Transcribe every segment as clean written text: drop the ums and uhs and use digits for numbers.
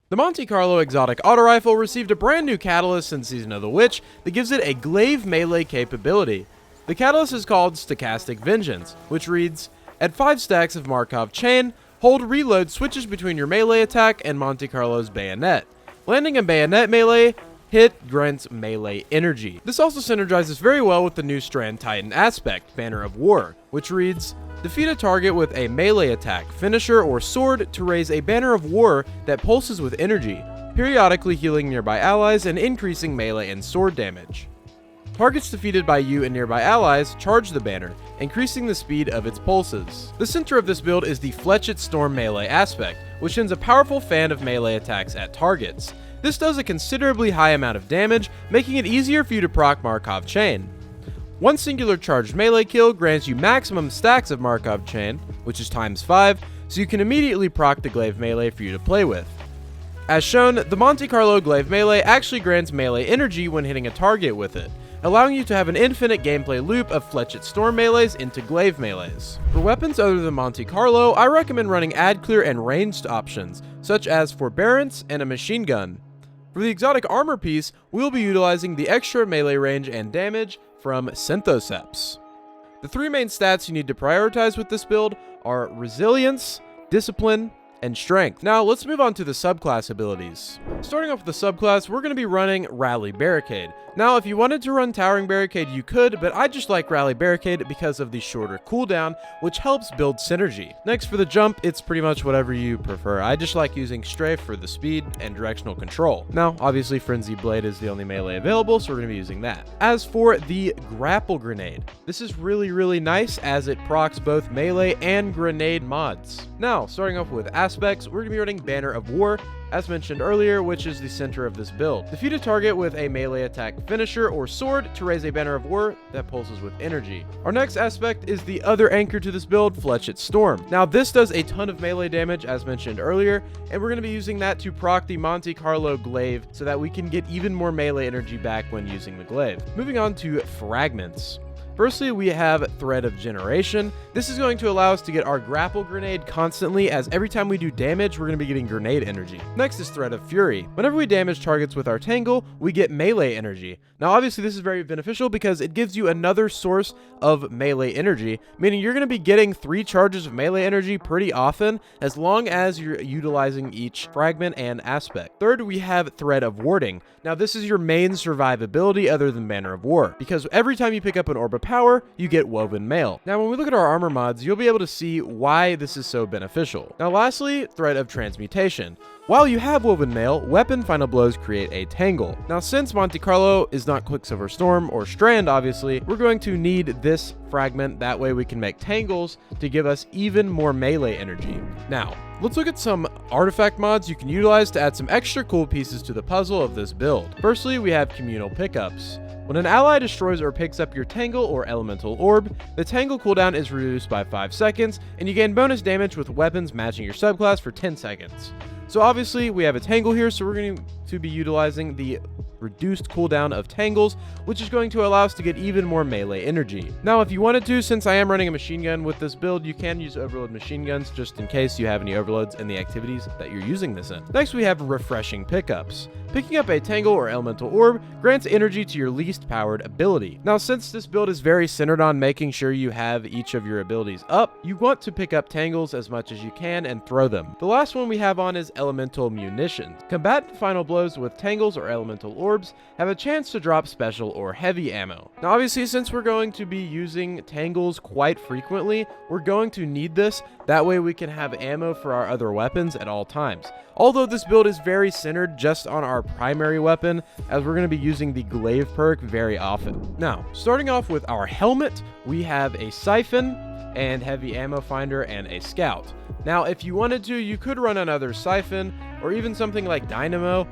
The Monte Carlo exotic auto rifle received a brand new catalyst in Season of the Witch that gives it a glaive melee capability. The catalyst is called Stochastic Vengeance, which reads, at 5 stacks of Markov chain, hold reload switches between your melee attack and Monte Carlo's bayonet. Landing a bayonet melee hit grants melee energy. This also synergizes very well with the new Strand Titan aspect, Banner of War, which reads, defeat a target with a melee attack, finisher, or sword to raise a Banner of War that pulses with energy, periodically healing nearby allies and increasing melee and sword damage. Targets defeated by you and nearby allies charge the banner, increasing the speed of its pulses. The center of this build is the Fletched Storm melee aspect, which sends a powerful fan of melee attacks at targets. This does a considerably high amount of damage, making it easier for you to proc Markov chain. One singular charged melee kill grants you maximum stacks of Markov chain, which is times 5, so you can immediately proc the glaive melee for you to play with. As shown, the Monte Carlo glaive melee actually grants melee energy when hitting a target with it, allowing you to have an infinite gameplay loop of Fletched Storm melees into glaive melees. For weapons other than Monte Carlo, I recommend running ad clear and ranged options, such as Forbearance and a machine gun. For the exotic armor piece, we'll be utilizing the extra melee range and damage from Synthoceps. The 3 main stats you need to prioritize with this build are Resilience, Discipline, and Strength. Now let's move on to the subclass abilities. Starting off with the subclass, we're going to be running Rally Barricade. Now if you wanted to run Towering Barricade you could, but I just like Rally Barricade because of the shorter cooldown, which helps build synergy. Next for the jump, it's pretty much whatever you prefer. I just like using Strafe for the speed and directional control. Now obviously Frenzy Blade is the only melee available, so we're going to be using that. As for the Grapple Grenade, this is really nice as it procs both melee and grenade mods. Now starting off with aspects, we're going to be running Banner of War, as mentioned earlier, which is the center of this build. Defeat a target with a melee attack, finisher, or sword to raise a Banner of War that pulses with energy. Our next aspect is the other anchor to this build, Fletched Storm. Now this does a ton of melee damage as mentioned earlier, and we're going to be using that to proc the Monte Carlo glaive so that we can get even more melee energy back when using the glaive. Moving on to Fragments. Firstly, we have Thread of Generation. This is going to allow us to get our grapple grenade constantly, as every time we do damage, we're going to be getting grenade energy. Next is Thread of Fury. Whenever we damage targets with our Tangle, we get melee energy. Now, obviously, this is very beneficial because it gives you another source of melee energy, meaning you're going to be getting 3 charges of melee energy pretty often, as long as you're utilizing each fragment and aspect. Third, we have Thread of Warding. Now, this is your main survivability other than Banner of War, because every time you pick up an Orb of Power, you get Woven Mail. Now, when we look at our armor mods, you'll be able to see why this is so beneficial. Now, lastly, Thread of Transmutation. While you have Woven Mail, weapon final blows create a Tangle. Now, since Monte Carlo is not Quicksilver Storm or Strand, obviously, we're going to need this fragment. That way we can make Tangles to give us even more melee energy. Now, let's look at some artifact mods you can utilize to add some extra cool pieces to the puzzle of this build. Firstly, we have Communal Pickups. When an ally destroys or picks up your Tangle or Elemental Orb, the Tangle cooldown is reduced by 5 seconds, and you gain bonus damage with weapons matching your subclass for 10 seconds. So obviously we have a Tangle here, so we're going to be utilizing the reduced cooldown of Tangles, which is going to allow us to get even more melee energy. Now, if you wanted to, since I am running a machine gun with this build, you can use overload machine guns just in case you have any overloads in the activities that you're using this in. Next, we have Refreshing Pickups. Picking up a Tangle or Elemental Orb grants energy to your least powered ability. Now, since this build is very centered on making sure you have each of your abilities up, you want to pick up Tangles as much as you can and throw them. The last one we have on is Elemental Munitions. Combatant final blows with Tangles or Elemental Orbs have a chance to drop special or heavy ammo. Now, obviously, since we're going to be using Tangles quite frequently, we're going to need this. That way we can have ammo for our other weapons at all times. Although this build is very centered just on our primary weapon, as we're going to be using the Glaive perk very often. Now, starting off with our helmet, we have a Siphon and Heavy Ammo Finder and a Scout. Now, if you wanted to, you could run another Siphon or even something like Dynamo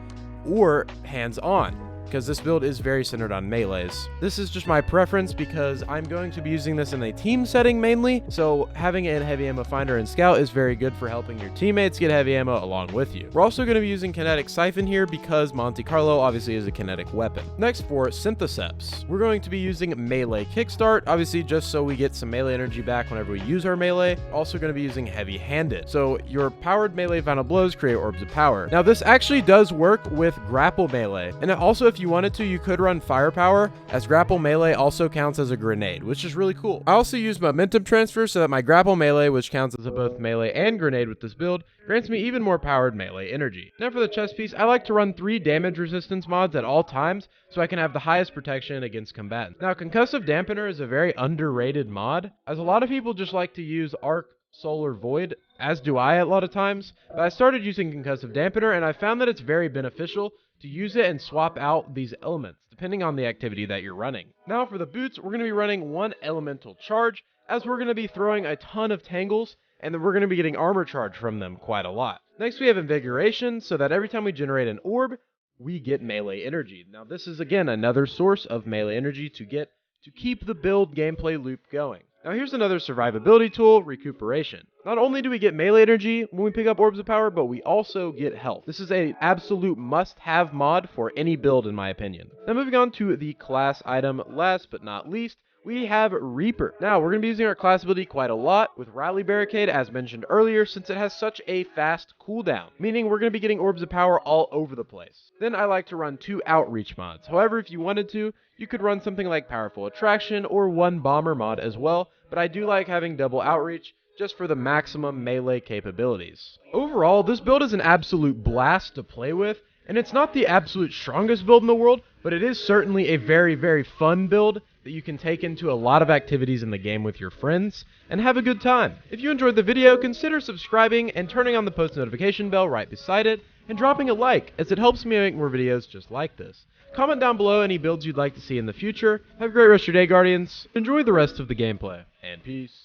or Hands On. because this build is very centered on melees. This is just my preference because I'm going to be using this in a team setting mainly, so having a heavy ammo finder and scout is very good for helping your teammates get heavy ammo along with you. We're also going to be using kinetic siphon here because Monte Carlo obviously is a kinetic weapon. Next, for syntheseps, we're going to be using melee kickstart, obviously just so we get some melee energy back whenever we use our melee. Also going to be using heavy handed, so your powered melee final blows create orbs of power. Now this actually does work with grapple melee, and also if you wanted to, you could run firepower, as grapple melee also counts as a grenade, which is really cool. I also use momentum transfer so that my grapple melee, which counts as a both melee and grenade with this build, grants me even more powered melee energy. Now for the chest piece, I like to run 3 damage resistance mods at all times so I can have the highest protection against combatants. Now concussive dampener is a very underrated mod, as a lot of people just like to use arc, solar, void, as do I a lot of times, but I started using concussive dampener and I found that it's very beneficial to use it and swap out these elements depending on the activity that you're running. Now for the boots, we're going to be running 1 elemental charge, as we're going to be throwing a ton of tangles, and then we're going to be getting armor charge from them quite a lot. Next we have invigoration, so that every time we generate an orb, we get melee energy. Now this is again another source of melee energy to get to keep the build gameplay loop going. Now here's another survivability tool, recuperation. Not only do we get melee energy when we pick up orbs of power, but we also get health. This is an absolute must-have mod for any build in my opinion. Now moving on to the class item, last but not least, we have Reaper. Now, we're going to be using our class ability quite a lot with Rally Barricade, as mentioned earlier, since it has such a fast cooldown, meaning we're going to be getting orbs of power all over the place. Then I like to run 2 Outreach mods. However, if you wanted to, you could run something like Powerful Attraction or 1 Bomber mod as well, but I do like having double Outreach just for the maximum melee capabilities. Overall, this build is an absolute blast to play with, and it's not the absolute strongest build in the world, but it is certainly a very, very fun build that you can take into a lot of activities in the game with your friends and have a good time. If you enjoyed the video, consider subscribing and turning on the post notification bell right beside it, and dropping a like, as it helps me make more videos just like this. Comment down below any builds you'd like to see in the future. Have a great rest of your day, Guardians. Enjoy the rest of the gameplay, and peace.